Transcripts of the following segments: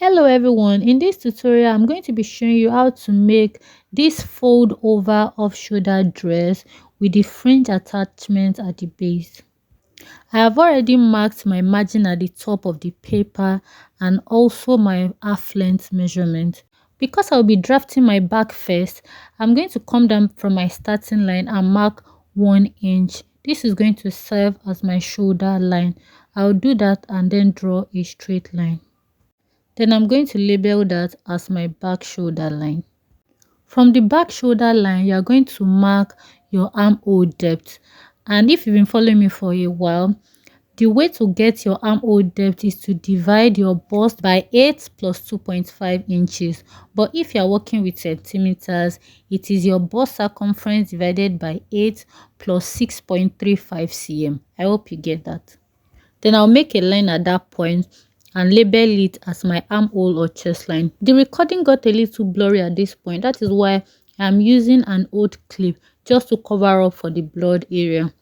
Hello everyone, in this tutorial I'm going to be showing you how to make this fold over off shoulder dress with the fringe attachment at the base. I have already marked my margin at the top of the paper and also my half length measurement. Because I'll be drafting my back first, I'm going to come down from my starting line and mark 1 inch. This is going to serve as my shoulder line. I'll do that and then draw a straight line. Then I'm going to label that as my back shoulder line. From the back shoulder line, you are going to mark your armhole depth. And if you've been following me for a while, the way to get your armhole depth is to divide your bust by 8 plus 2.5 inches. But if you are working with centimeters, it is your bust circumference divided by 8 plus 6.35 cm. I hope you get that. Then I'll make a line at that point and label it as my armhole or chest line. The recording got a little blurry at this point. That is why I'm using an old clip just to cover up for the blurred area.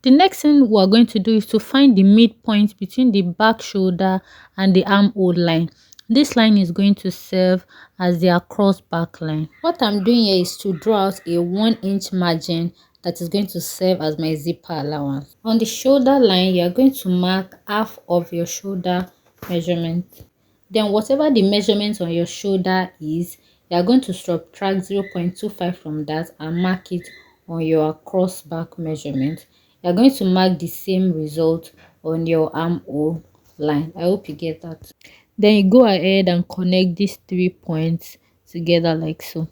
The next thing we're going to do is to find the midpoint between the back shoulder and the armhole line. This line is going to serve as the across back line. What I'm doing here is to draw out a 1 inch margin that is going to serve as my zipper allowance. On the shoulder line, you are going to mark half of your shoulder measurement. Then whatever the measurement on your shoulder is, you are going to subtract 0.25 from that and mark it on your across back measurement. You are going to mark the same result on your armhole line. I hope you get that. Then you go ahead and connect these 3 points together like so.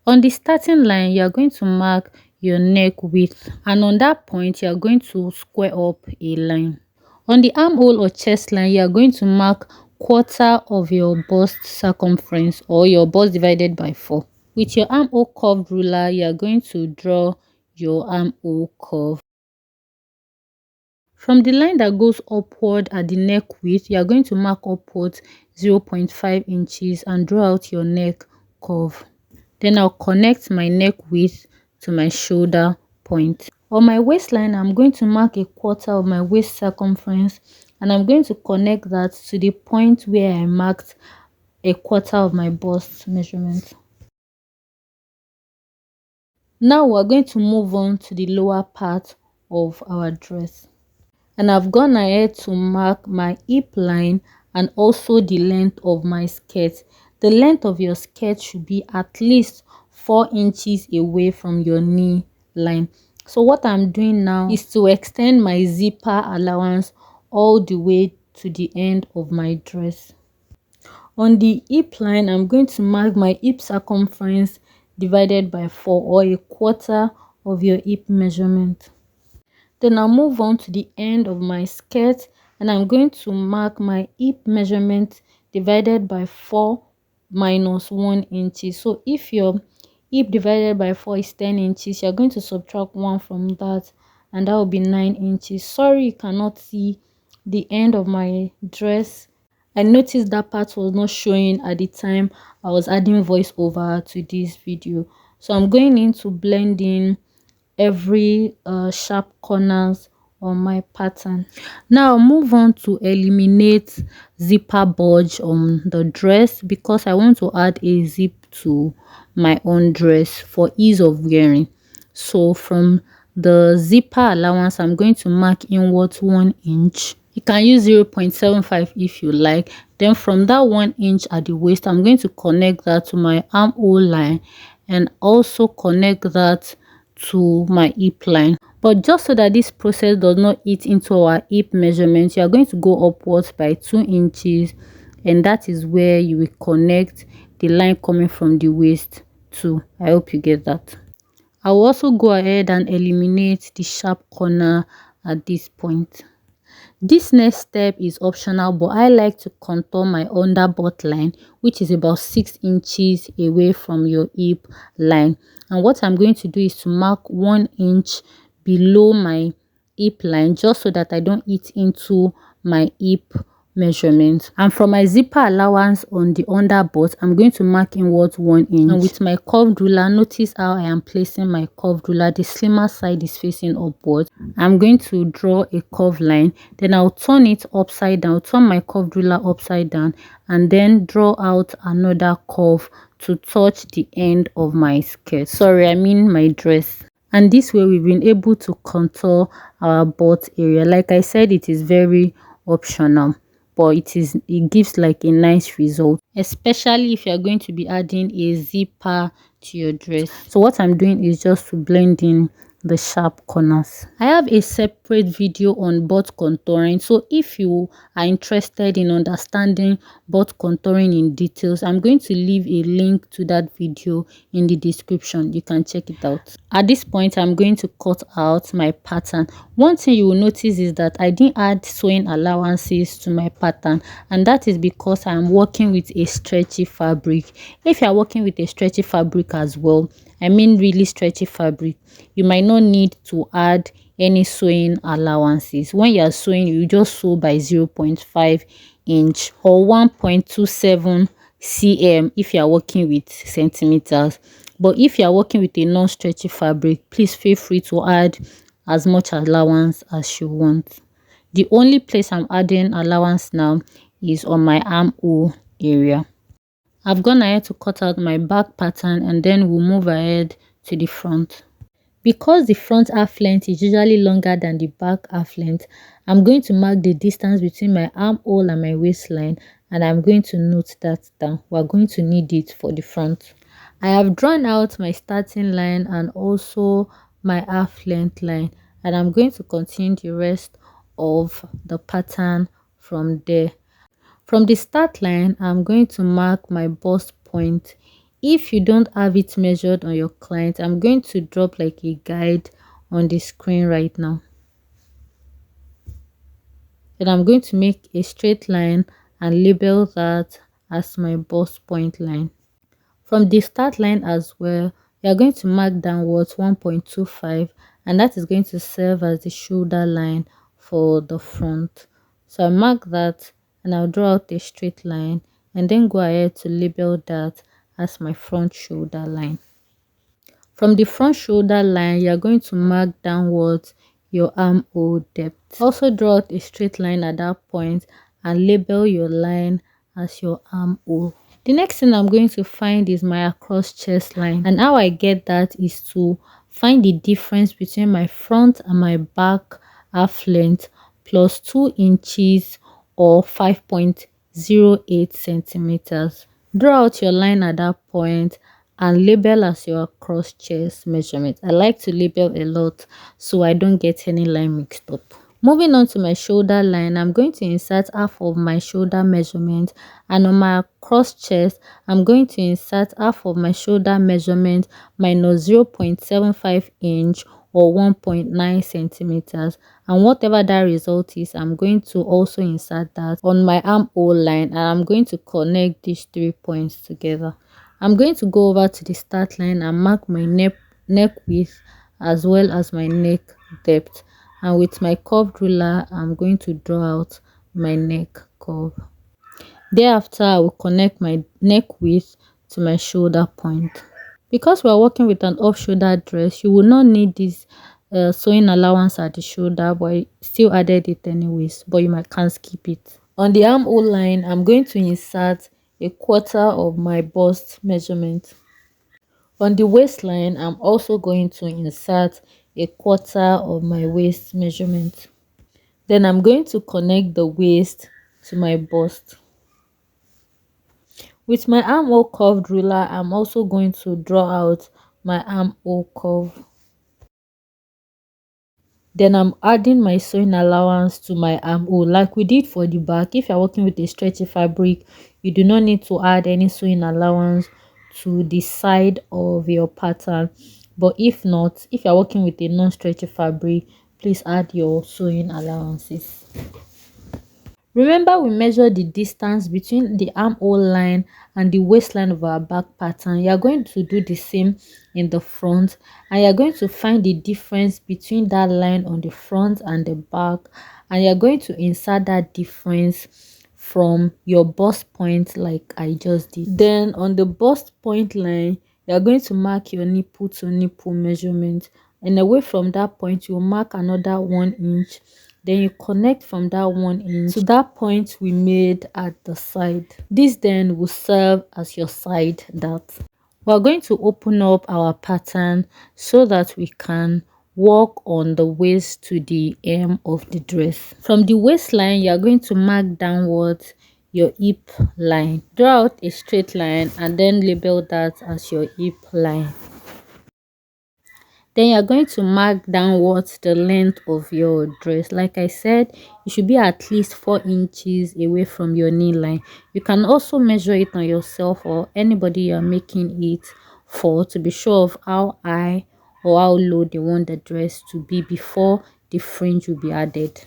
On the starting line, you are going to mark your neck width, and on that point you are going to square up a line. On the armhole or chest line, you are going to mark quarter of your bust circumference, or your bust divided by 4. With your armhole curved ruler, you are going to draw your armhole curve. From the line that goes upward at the neck width, you are going to mark upwards 0.5 inches and draw out your neck curve. Then I'll connect my neck width to my shoulder point. On my waistline, I'm going to mark a quarter of my waist circumference, and I'm going to connect that to the point where I marked a quarter of my bust measurement. Now we're going to move on to the lower part of our dress. And I've gone ahead to mark my hip line and also the length of my skirt. The length of your skirt should be at least 4 inches away from your knee line. So what I'm doing now is to extend my zipper allowance all the way to the end of my dress. On the hip line, I'm going to mark my hip circumference divided by 4, or a quarter of your hip measurement. Then I'll move on to the end of my skirt, and I'm going to mark my hip measurement divided by 4 minus 1 inches. So if your hip divided by 4 is 10 inches, you're going to subtract 1 from that, and that will be 9 inches. Sorry you cannot see the end of my dress. I noticed that part was not showing at the time I was adding voiceover to this video. So I'm going in to blend in every sharp corners on my pattern. Now I'll move on to eliminate zipper bulge on the dress, because I want to add a zip to my own dress for ease of wearing. So from the zipper allowance, I'm going to mark inwards 1 inch. You can use 0.75 if you like. Then from that 1 inch at the waist, I'm going to connect that to my armhole line and also connect that to my hip line. But just so that this process does not eat into our hip measurement, you are going to go upwards by 2 inches, and that is where you will connect the line coming from the waist to. I hope you get that. I will also go ahead and eliminate the sharp corner at this point. This next step is optional, but I like to contour my underbutt line, which is about 6 inches away from your hip line. And what I'm going to do is to mark 1 inch below my hip line, just so that I don't eat into my hip measurement. And from my zipper allowance on the underbutt, I'm going to mark inwards 1 inch. And with my curved ruler, notice how I am placing my curved ruler. The slimmer side is facing upwards. I'm going to draw a curved line, then I'll turn it upside down, turn my curved ruler upside down, and then draw out another curve to touch the end of my skirt. Sorry, I mean my dress. And this way we've been able to contour our butt area. Like I said, it is very optional, but it gives like a nice result, especially if you're going to be adding a zipper to your dress. So what I'm doing is just to blend in the sharp corners. I have a separate video on butt contouring, so if you are interested in understanding butt contouring in details, I'm going to leave a link to that video in the description. You can check it out. At this point, I'm going to cut out my pattern. One thing you will notice is that I didn't add sewing allowances to my pattern, and that is because I'm working with a stretchy fabric. If you are working with a stretchy fabric as well, I mean really stretchy fabric, you might not need to add any sewing allowances. When you are sewing, you just sew by 0.5 inch or 1.27 cm if you are working with centimeters. But if you are working with a non-stretchy fabric, please feel free to add as much allowance as you want. The only place I'm adding allowance now is on my armhole area. I've gone ahead to cut out my back pattern, and then we'll move ahead to the front. Because the front half length is usually longer than the back half length, I'm going to mark the distance between my armhole and my waistline, and I'm going to note that down. We're going to need it for the front. I have drawn out my starting line and also my half length line, and I'm going to continue the rest of the pattern from there. From the start line, I'm going to mark my bust point. If you don't have it measured on your client, I'm going to drop like a guide on the screen right now. Then I'm going to make a straight line and label that as my bust point line. From the start line as well, we are going to mark downwards 1.25, and that is going to serve as the shoulder line for the front. So I mark that, and I'll draw out a straight line and then go ahead to label that as my front shoulder line. From the front shoulder line, you are going to mark downwards your armhole depth. Also draw out a straight line at that point and label your line as your armhole. The next thing I'm going to find is my across chest line, and how I get that is to find the difference between my front and my back half length plus 2 inches or 5.08 centimeters. Draw out your line at that point and label as your across chest measurement. I like to label a lot so I don't get any line mixed up. Moving on to my shoulder line, I'm going to insert half of my shoulder measurement, and on my across chest, I'm going to insert half of my shoulder measurement minus 0.75 inch or 1.9 centimeters, and whatever that result is, I'm going to also insert that on my armhole line, and I'm going to connect these 3 points together. I'm going to go over to the start line and mark my neck width as well as my neck depth, and with my curved ruler, I'm going to draw out my neck curve. Thereafter, I will connect my neck width to my shoulder point. Because we are working with an off-shoulder dress, you will not need this sewing allowance at the shoulder, but I still added it anyways, but can't skip it. On the armhole line, I'm going to insert a quarter of my bust measurement. On the waistline, I'm also going to insert a quarter of my waist measurement. Then I'm going to connect the waist to my bust. With my armhole curved ruler, I'm also going to draw out my armhole curve. Then I'm adding my sewing allowance to my armhole like we did for the back. If you're working with a stretchy fabric, you do not need to add any sewing allowance to the side of your pattern. But if not, if you're working with a non-stretchy fabric, please add your sewing allowances. Remember, we measured the distance between the armhole line and the waistline of our back pattern. You are going to do the same in the front, and you are going to find the difference between that line on the front and the back, and you are going to insert that difference from your bust point like I just did. Then on the bust point line, you are going to mark your nipple to nipple measurement, and away from that point you mark another 1 inch. Then you connect from that 1 inch to that point we made at the side. This then will serve as your side dart. We're going to open up our pattern so that we can work on the waist to the hem of the dress. From the waistline, you're going to mark downwards your hip line. Draw out a straight line and then label that as your hip line. Then you're going to mark downwards the length of your dress. Like I said, it should be at least 4 inches away from your knee line. You can also measure it on yourself or anybody you're making it for to be sure of how high or how low they want the dress to be before the fringe will be added.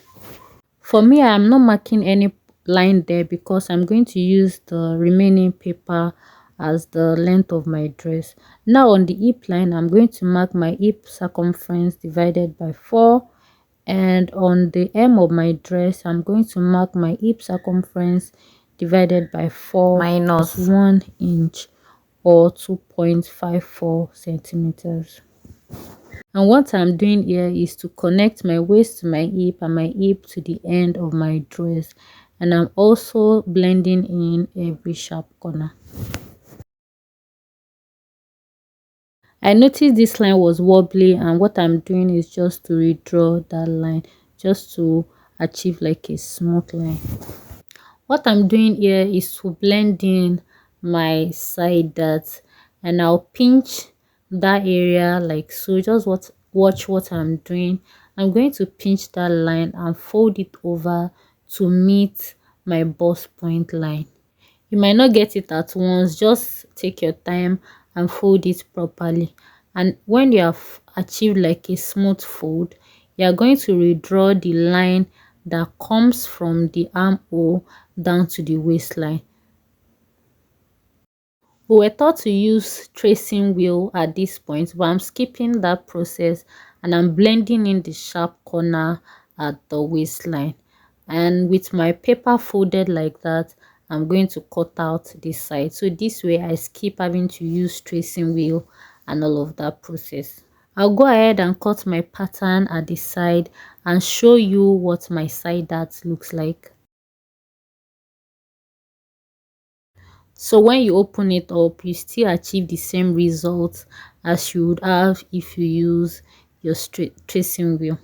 For me, I am not marking any line there because I'm going to use the remaining paper as the length of my dress. Now on the hip line, I'm going to mark my hip circumference divided by 4, and on the hem of my dress, I'm going to mark my hip circumference divided by 4 minus 1 inch or 2.54 centimeters. And what I'm doing here is to connect my waist to my hip and my hip to the end of my dress, and I'm also blending in every sharp corner. I noticed this line was wobbly, and what I'm doing is just to redraw that line just to achieve like a smooth line. What I'm doing here is to blend in my side dart, and I'll pinch that area like so. Just watch what I'm doing. I'm going to pinch that line and fold it over to meet my bust point line. You might not get it at once, just take your time and fold it properly. And when you have achieved like a smooth fold, you are going to redraw the line that comes from the armhole down to the waistline. We were taught to use tracing wheel at this point, but I'm skipping that process and I'm blending in the sharp corner at the waistline. And with my paper folded like that, I'm going to cut out this side. So this way I skip having to use tracing wheel and all of that process. I'll go ahead and cut my pattern at the side and show you what my side dart looks like. So when you open it up, you still achieve the same results as you would have if you use your straight tracing wheel.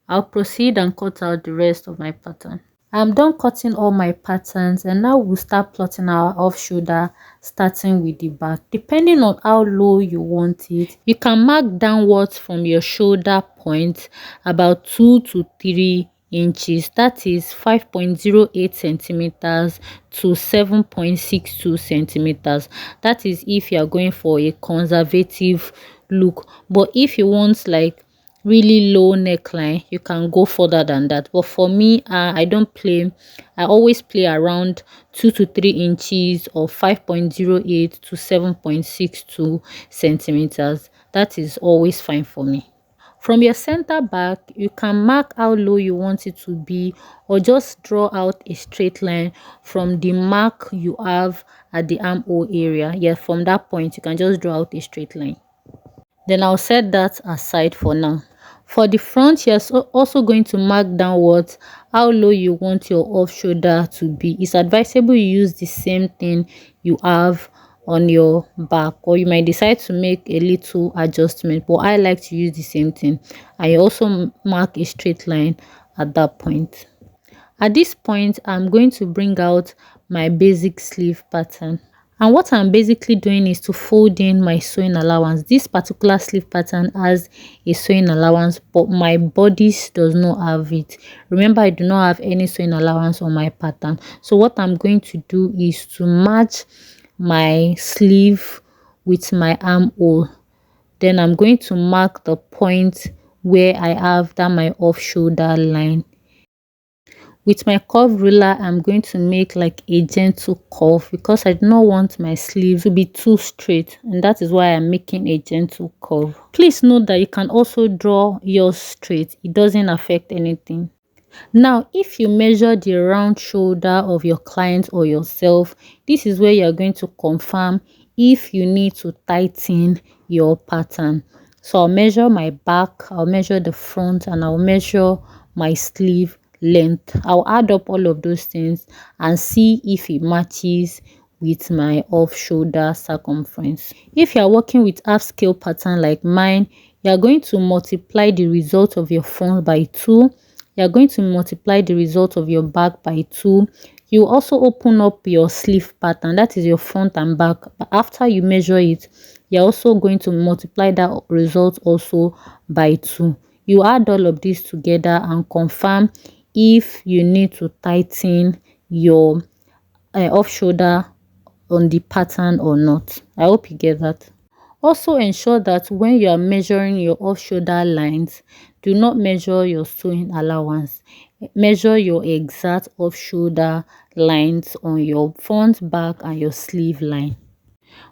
I'll proceed and cut out the rest of my pattern. I'm done cutting all my patterns, and now we'll start plotting our off shoulder, starting with the back. Depending on how low you want it, you can mark downwards from your shoulder point about 2 to 3 inches. That is 5.08 centimeters to 7.62 centimeters. That is if you are going for a conservative look. But if you want like really low neckline, you can go further than that. But for me, I don't play. I always play around 2 to 3 inches or 5.08 to 7.62 centimeters. That is always fine for me. From your center back, you can mark how low you want it to be, or just draw out a straight line from the mark you have at the armhole area. Yeah, from that point you can just draw out a straight line. Then I'll set that aside for now. For the front, you're also going to mark downwards how low you want your off shoulder to be. It's advisable you use the same thing you have on your back, or you might decide to make a little adjustment, but I like to use the same thing. I also mark a straight line at that point. At this point, I'm going to bring out my basic sleeve pattern. And what I'm basically doing is to fold in my sewing allowance. This particular sleeve pattern has a sewing allowance, but my bodice does not have it. Remember, I do not have any sewing allowance on my pattern. So what I'm going to do is to match my sleeve with my armhole. Then I'm going to mark the point where I have that my off shoulder line. With my curve ruler, I'm going to make like a gentle curve because I do not want my sleeve to be too straight, and that is why I'm making a gentle curve. Please note that you can also draw yours straight. It doesn't affect anything. Now, if you measure the round shoulder of your client or yourself, this is where you're going to confirm if you need to tighten your pattern. So I'll measure my back, I'll measure the front, and I'll measure my sleeve length. I'll add up all of those things and see if it matches with my off shoulder circumference. If you are working with half scale pattern like mine, you are going to multiply the result of your front by 2. You are going to multiply the result of your back by 2. You also open up your sleeve pattern, that is your front and back. But after you measure it, you're also going to multiply that result also by 2. You add all of this together and confirm if you need to tighten your off shoulder on the pattern or not. I hope you get that. Also ensure that when you are measuring your off shoulder lines, do not measure your sewing allowance. Measure your exact off shoulder lines on your front, back, and your sleeve line.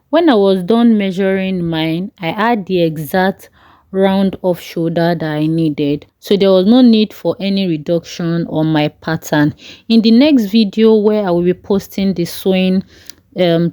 When I was done measuring mine, I had the exact round off shoulder that I needed. So there was no need for any reduction on my pattern. In the next video where I will be posting the sewing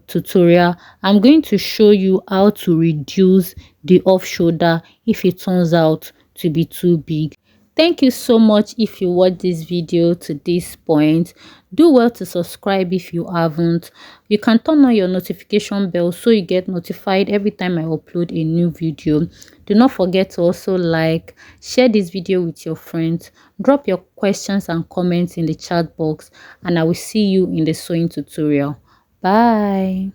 tutorial, I'm going to show you how to reduce the off shoulder if it turns out to be too big. Thank you so much if you watched this video to this point. Do well to subscribe if you haven't. You can turn on your notification bell so you get notified every time I upload a new video. Do not forget to also like, share this video with your friends, drop your questions and comments in the chat box, and I will see you in the sewing tutorial. Bye.